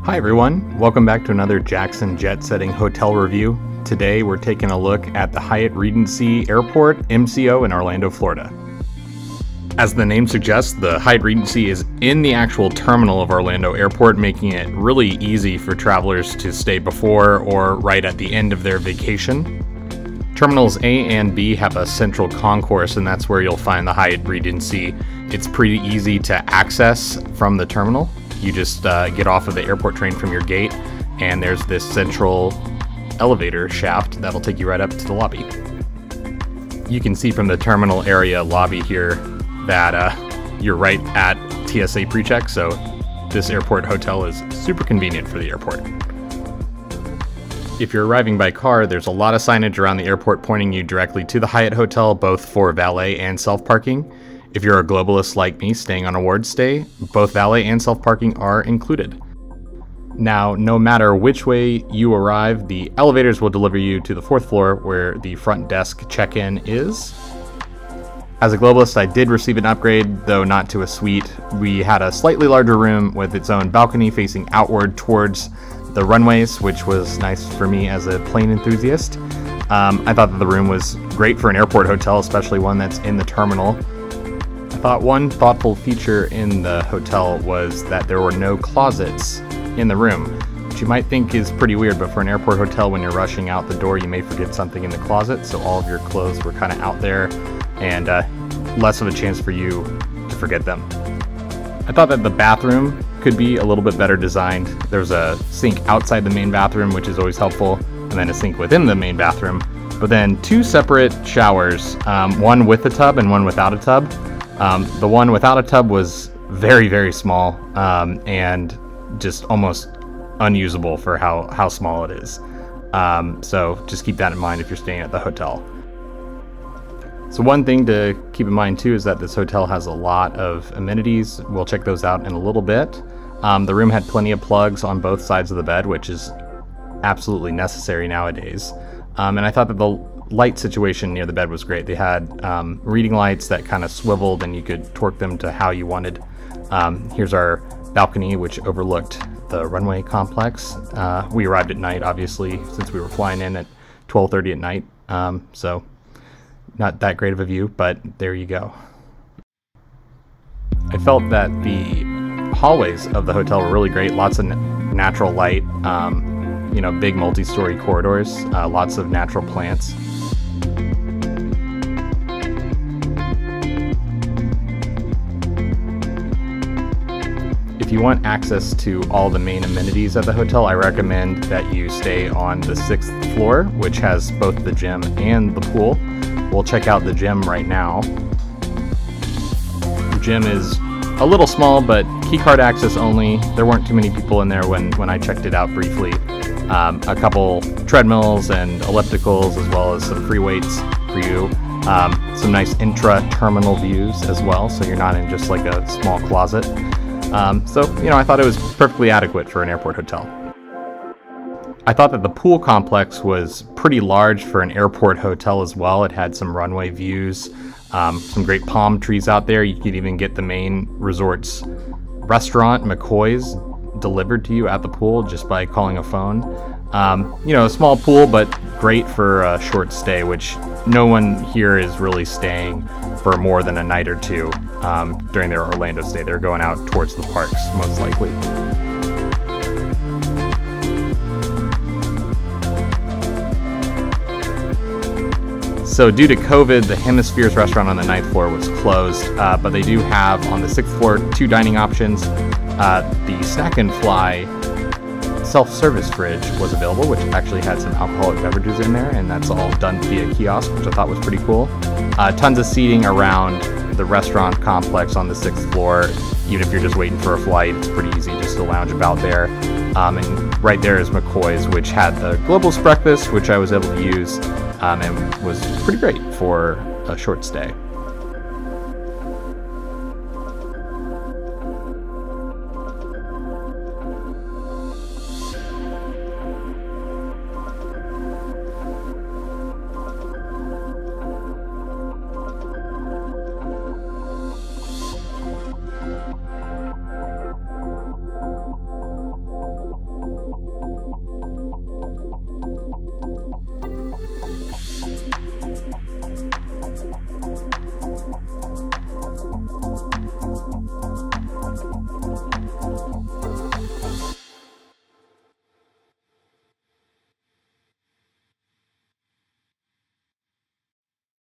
Hi everyone, welcome back to another Jackson Jet Setting Hotel Review. Today we're taking a look at the Hyatt Regency Airport, MCO in Orlando, Florida. As the name suggests, the Hyatt Regency is in the actual terminal of Orlando Airport, making it really easy for travelers to stay before or right at the end of their vacation. Terminals A and B have a central concourse, and that's where you'll find the Hyatt Regency. It's pretty easy to access from the terminal. You just get off of the airport train from your gate, and there's this central elevator shaft that'll take you right up to the lobby. You can see from the terminal area lobby here that you're right at TSA PreCheck, so this airport hotel is super convenient for the airport. If you're arriving by car, there's a lot of signage around the airport pointing you directly to the Hyatt Hotel, both for valet and self-parking. If you're a globalist like me staying on a ward stay, both valet and self-parking are included. Now, no matter which way you arrive, the elevators will deliver you to the 4th floor where the front desk check-in is. As a globalist, I did receive an upgrade, though not to a suite. We had a slightly larger room with its own balcony facing outward towards the runways, which was nice for me as a plane enthusiast. I thought that the room was great for an airport hotel, especially one that's in the terminal. I thought one thoughtful feature in the hotel was that there were no closets in the room, which you might think is pretty weird, but for an airport hotel, when you're rushing out the door, you may forget something in the closet, so all of your clothes were kind of out there and less of a chance for you to forget them. I thought that the bathroom could be a little bit better designed. There's a sink outside the main bathroom, which is always helpful, and then a sink within the main bathroom, but then two separate showers, one with a tub and one without a tub. The one without a tub was very, very small and just almost unusable for how small it is. So just keep that in mind if you're staying at the hotel. So one thing to keep in mind too is that this hotel has a lot of amenities. We'll check those out in a little bit. The room had plenty of plugs on both sides of the bed, which is absolutely necessary nowadays. And I thought that the light situation near the bed was great. They had reading lights that kind of swiveled and you could torque them to how you wanted. Here's our balcony, which overlooked the runway complex. We arrived at night, obviously, since we were flying in at 12:30 at night. So not that great of a view, but there you go. I felt that the hallways of the hotel were really great. Lots of natural light, big multi-story corridors, lots of natural plants. If you want access to all the main amenities at the hotel, I recommend that you stay on the 6th floor, which has both the gym and the pool. We'll check out the gym right now. The gym is a little small, but keycard access only. There weren't too many people in there when I checked it out briefly. A couple treadmills and ellipticals, as well as some free weights for you. Some nice intra-terminal views as well, so you're not in just like a small closet. I thought it was perfectly adequate for an airport hotel. I thought that the pool complex was pretty large for an airport hotel as well. It had some runway views, some great palm trees out there. You could even get the main resort's restaurant, McCoy's, delivered to you at the pool just by calling a phone. A small pool, but great for a short stay, which no one here is really staying for more than a night or two during their Orlando stay. They're going out towards the parks, most likely. So due to COVID, the Hemispheres restaurant on the 9th floor was closed, but they do have on the 6th floor 2 dining options. The Snack and Fly self-service fridge was available, which actually had some alcoholic beverages in there, and that's all done via kiosk, which I thought was pretty cool. Tons of seating around the restaurant complex on the 6th floor. Even if you're just waiting for a flight, it's pretty easy just to lounge about there. And right there is McCoy's, which had the Globalist breakfast, which I was able to use, and was pretty great for a short stay.